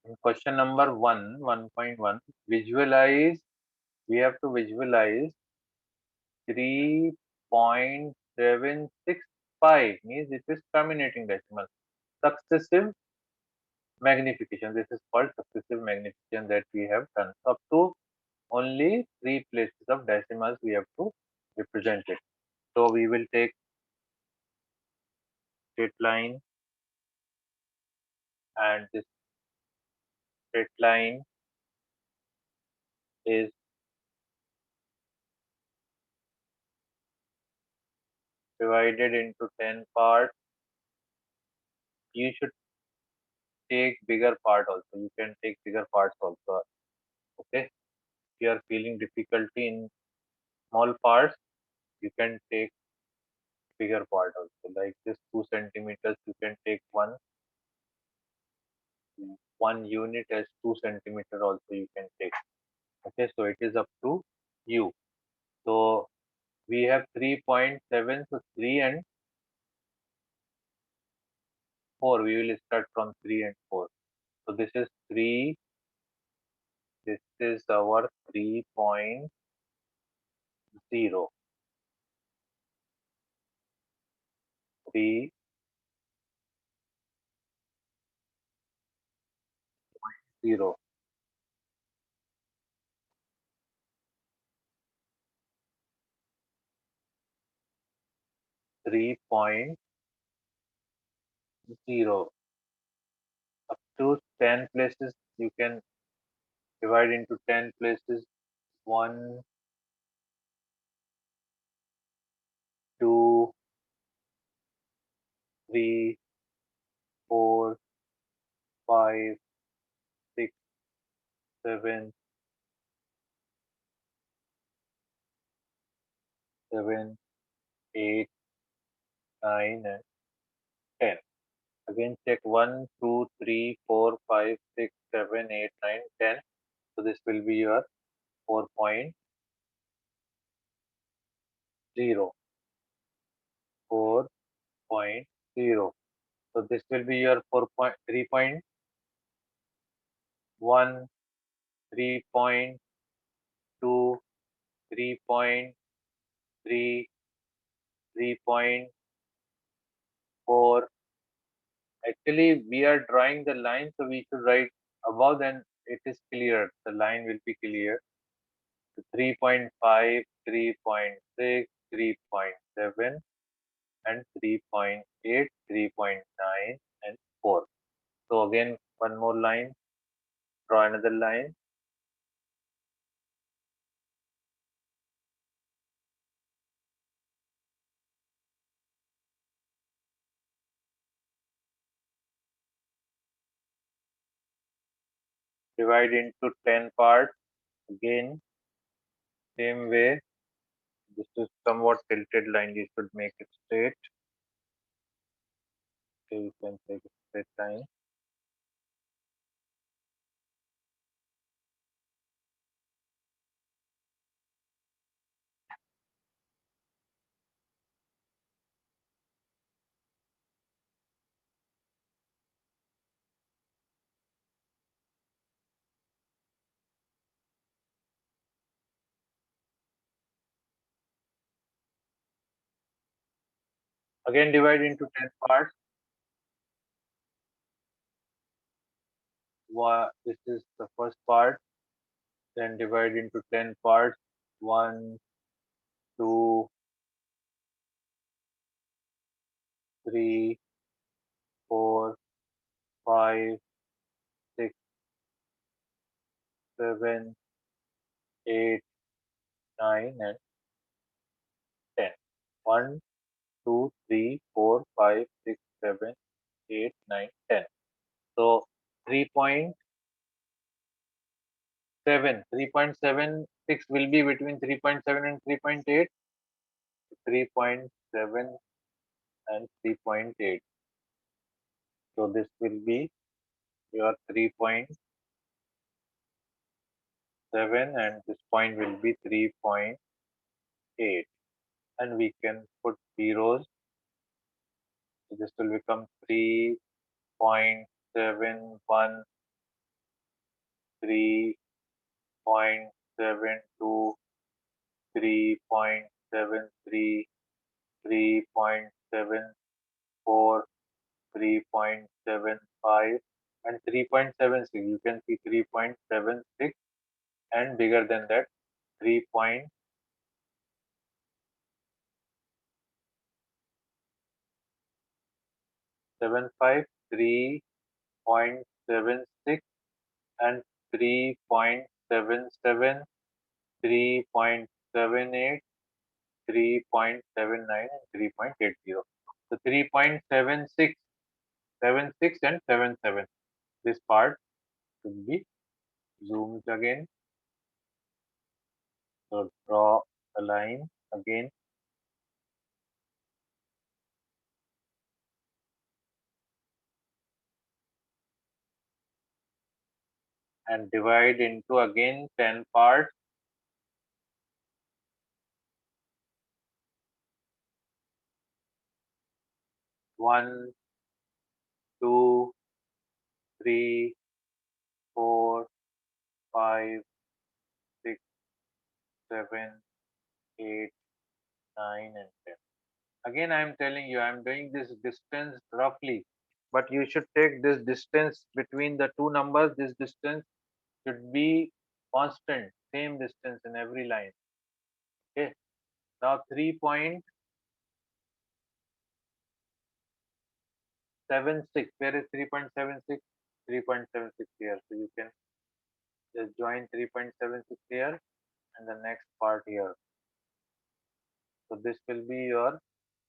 In question number 1.1, visualize, we have to visualize 3.765, means it is terminating decimal. Successive magnification. This is called successive magnification that we have done. Up to only 3 places of decimals we have to represent it. So we will take straight line, and this straight line is divided into 10 parts. You should take bigger part also. You can take bigger parts also. Okay. If you are feeling difficulty in small parts, you can take bigger part also. Like this 2 centimeters, you can take one unit as 2 centimeter also you can take. Okay, so it is up to you. So we have 3.7, so 3 and 4. We will start from 3 and 4. So this is 3. This is our 3.0. 3.0. 3.0. Up to 10 places you can divide into 10 places. 1, 2, 3, 4, 5, 6, 7, 8, 9, and 10. Again, check 1, 2, 3, 4, 5, 6, 7, 8, 9, 10. So this will be your 4.0. 4.0. So this will be your 3.1, 3.2, 3.3, 3.4. Actually, we are drawing the line, so we should write above, then it is clear. The line will be clear. 3.5, 3.6, 3.7, and 3.8, 3.9, and 4. So again, one more line, draw another line. Divide into 10 parts. Again, same way. This is somewhat tilted line. You should make it straight. Okay, you can take a straight line. Again, divide into 10 parts. This is the first part. Then divide into 10 parts. 1, 2, 3, 4, 5, 6, 7, 8, 9, and 10. 1, 2, 3, 4, 5, 6, 7, 8, 9, 10. So 3.76 will be between 3.7 and 3.8. 3.7 and 3.8. So this will be your 3.7, and this point will be 3.8. And we can put zeros. So this will become 3.71, 3.72, 3.73, 3.74, 3.75, and 3.76. You can see 3.76 and bigger than that 3.75, 3.76, and 3.77, 3.78, 3.79, and 3.80. So 3.76, 76 and 77. This part should be zoomed again. So draw a line again and divide into again 10 parts. 1, 2, 3, 4, 5, 6, 7, 8, 9, and 10. Again, I am telling you, I am doing this distance roughly, but you should take this distance between the two numbers. This distance should be constant, same distance in every line. Okay. Now 3.76. Where is 3.76? 3.76 here. So you can just join 3.76 here and the next part here. So this will be your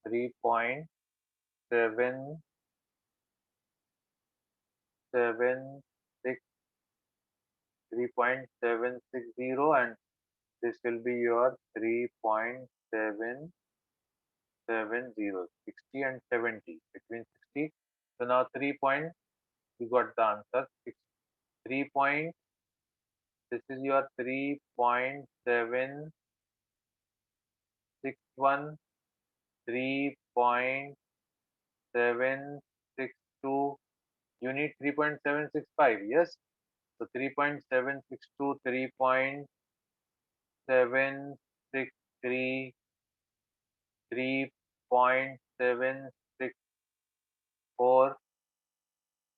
3.776, and this will be your 3.770, 60 and 70, between 60. So now 3 point, you got the answer. 3 point, this is your 3.761, 3.762. You need 3.765, yes? So 3.762, 3.763, 3.764,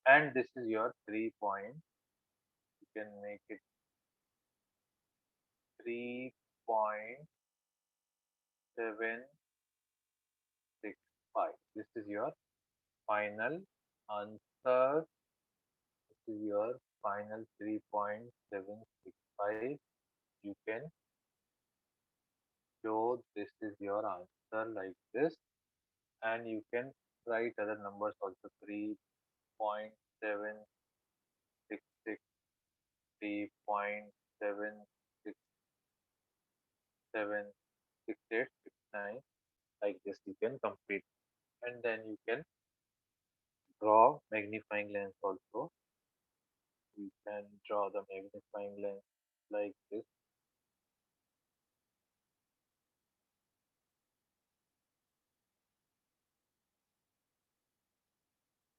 and this is your 3 point. You can make it 3.765. This is your final answer. This is your final 3.765. You can show this is your answer like this, and you can write other numbers also. 3.766, 3.767, 68, 69, like this you can complete. And then you can draw magnifying lens also. You can draw the magnifying lens like this.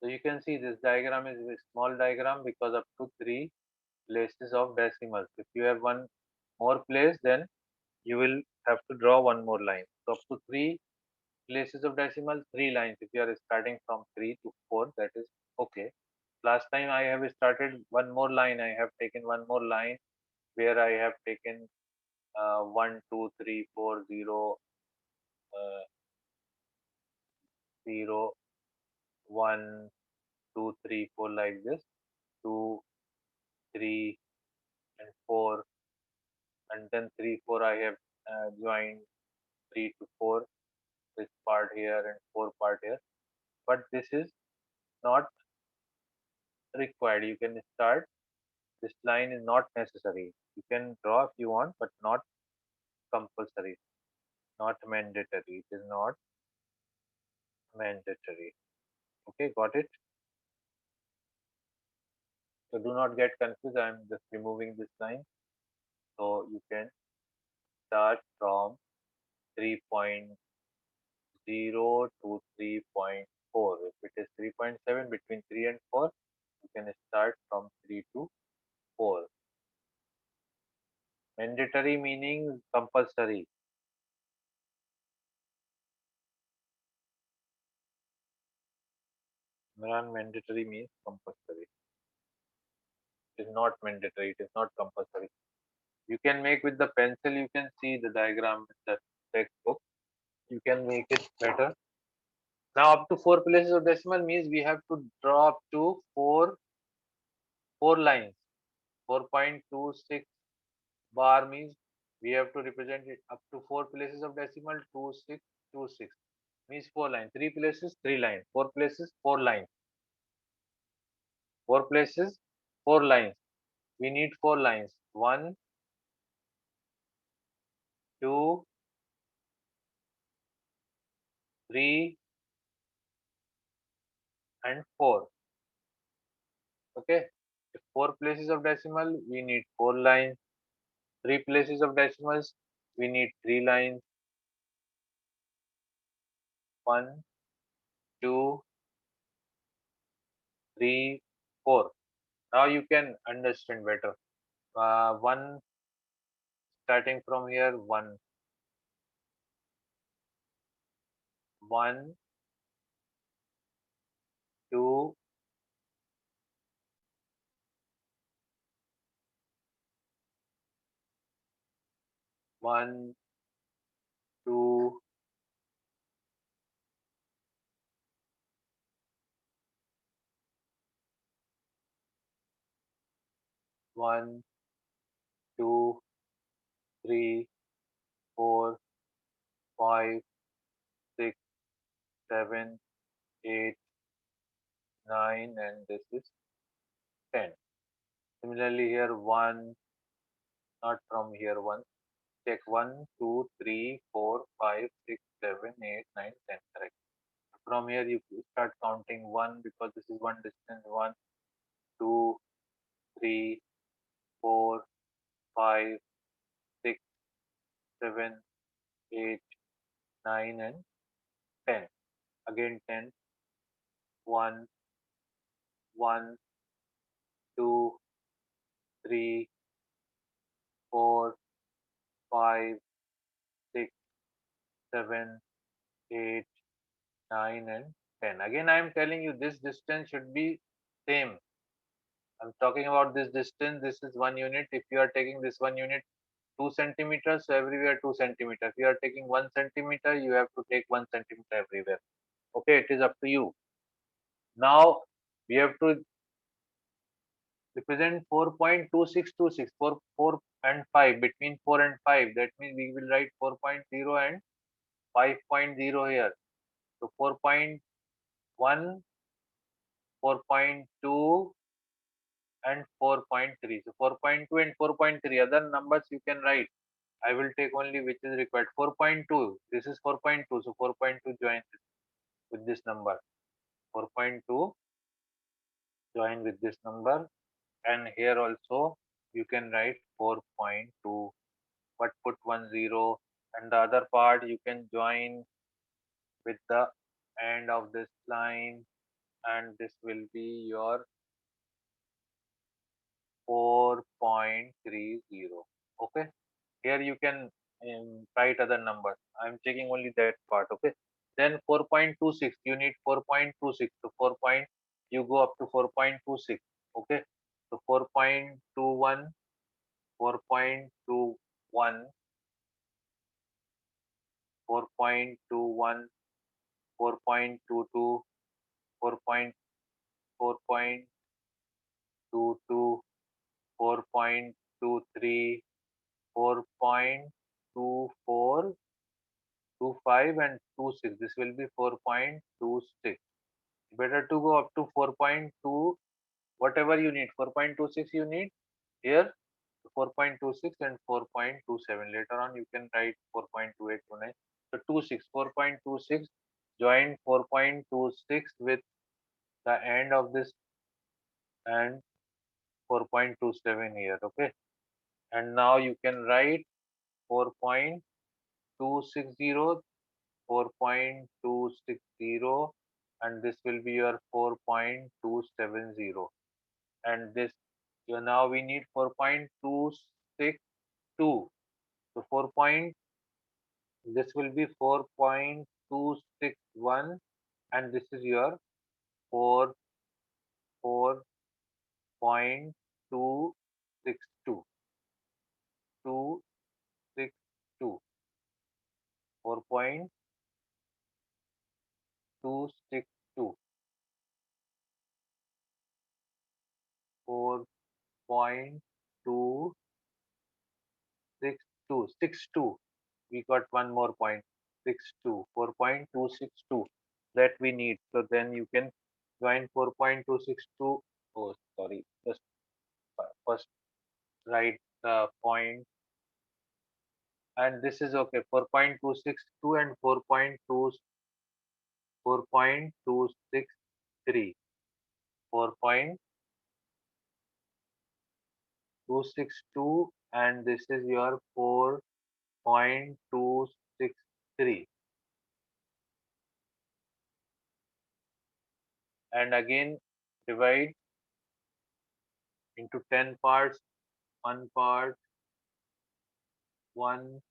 So you can see this diagram is a small diagram because up to 3 places of decimals. If you have one more place, then you will have to draw one more line. So up to 3 places of decimal, 3 lines. If you are starting from 3 to 4, that is okay. Last time I have started one more line. I have taken one more line where I have taken 1, 2, 3, 4, 0, 0, 1, 2, 3, 4, like this. 2, 3, and 4, and then 3, 4. I have joined 3 to 4. This part here and 4 part here. But this is not required. You can start. This line is not necessary. You can draw if you want, but not compulsory, not mandatory. It is not mandatory. Okay, got it? So do not get confused. I am just removing this line. So you can start from 3.0 to 3.4. If it is 3.7, between 3 and 4, you can start from 3 to 4. Mandatory meaning compulsory. Imran, mandatory means compulsory. It is not mandatory. It is not compulsory. You can make with the pencil. You can see the diagram in the textbook. You can make it better. Now up to four places of decimal means we have to draw up to four lines. 4.26 bar means we have to represent it up to four places of decimal. 2626 means four lines. Three places, three lines. Four places, four lines. Four places, four lines. We need four lines. One, two, three, and four. Okay. If four places of decimal, we need four lines. Three places of decimals, we need three lines. One, two, three, four. Now you can understand better. One starting from here, one, two, one, two, one, two, three, four, five, six, seven, eight, nine, and this is 10. Similarly, here one, not from here one. Check one, two, three, four, five, six, seven, eight, nine, 10. Correct. From here you start counting one because this is one distance. One, two, three, four, five, six, seven, eight, nine, and 10. Again 10. One, one, two, three, four, five, six, seven, eight, nine, and 10. Again, I am telling you this distance should be same. I'm talking about this distance. This is 1 unit. If you are taking this 1 unit 2 centimeters, so everywhere 2 centimeters. If you are taking 1 centimeter, you have to take 1 centimeter everywhere. Okay, it is up to you. Now we have to represent 4.2626, 4 and 5, between 4 and 5. That means we will write 4.0 and 5.0 here. So 4.1, 4.2, and 4.3. So 4.2 and 4.3. Other numbers you can write. I will take only which is required. 4.2. This is 4.2. So 4.2 join with this number. 4.2 join with this number. And here also you can write 4.2, but put 10, and the other part you can join with the end of this line, and this will be your 4.30. Okay, here you can write other numbers. I'm checking only that part. Okay, then 4.26, you need 4.26. So 4 point, you go up to 4.26. Okay, so 4.21, 4.21, 4.21, 4.22, 4.22, 4.23, 4.24, 25, and 26. This will be 4.26. Better to go up to 4.2, whatever you need. 4.26 you need here, 4.26 and 4.27. Later on you can write 4.2829. So 26, 4.26 join 4.26 with the end of this and 4.27 here. Okay, and now you can write 4.260, 4.260, and this will be your 4.270. And this, so now we need 4.26 2. So this will be 4.261, and this is your 4 4.262 262 4.262 4.262. We got one more point. 62 4.262 that we need. So then you can join 4.262. Oh, sorry. Just first write the point, and this is okay. 4.262 and 4.263. 4.262, and this is your 4.263. And again divide into 10 parts. One part, 1,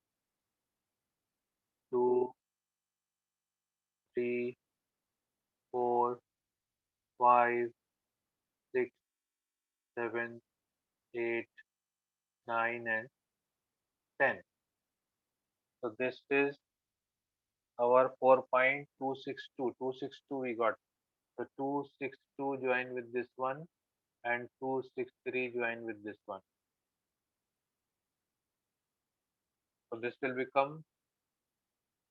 2, 3, 4, 5, 6, 7, 8, 9, and 10. So this is our 4.262. 262 we got. So 262 join with this one, and 263 join with this one. So this will become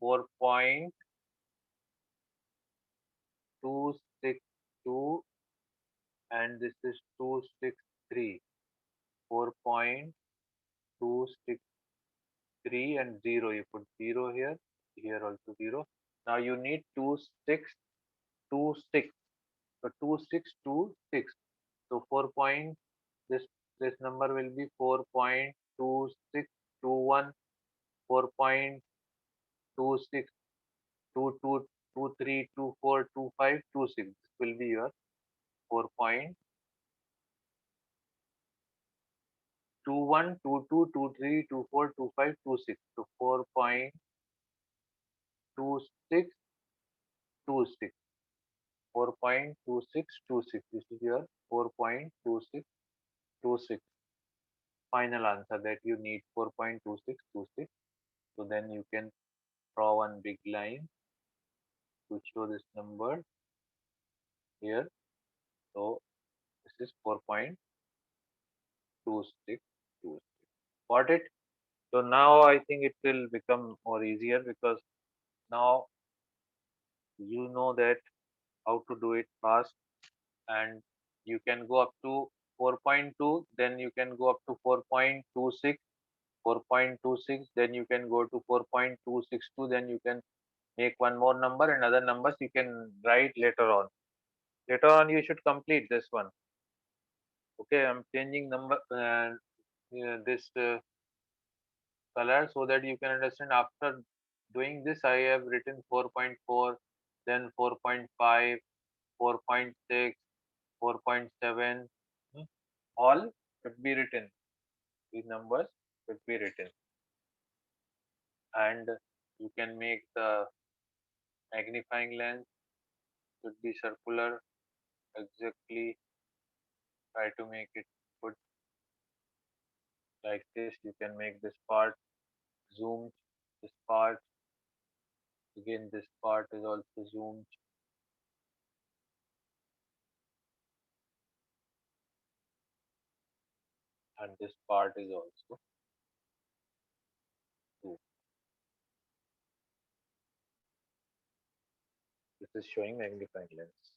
4.262, and this is 263. 4.263 and 0. You put 0 here, here also 0. Now you need 2626. So 2626. So 4 point, this number will be 4.2621, 4.262223242526. This will be your 4.212223242526. So 4.2626. 4.2626. This is your 4.2626. Final answer that you need 4.2626. So then you can draw one big line to show this number here. So this is 4.2626. Got it? So now I think it will become more easier, because now you know that how to do it fast, and you can go up to 4.2, then you can go up to 4.26, 4.26, then you can go to 4.262, then you can make one more number, and other numbers you can write later on. Later on you should complete this one. Okay, I'm changing number this color so that you can understand. After doing this, I have written 4.4, then 4.5, 4.6, 4.7. All should be written. These numbers should be written, and you can make the magnifying lens should be circular. Exactly, try to make it good like this. You can make this part zoomed, this part, again this part is also zoomed, and this part is also zoomed. This is showing magnifying lens.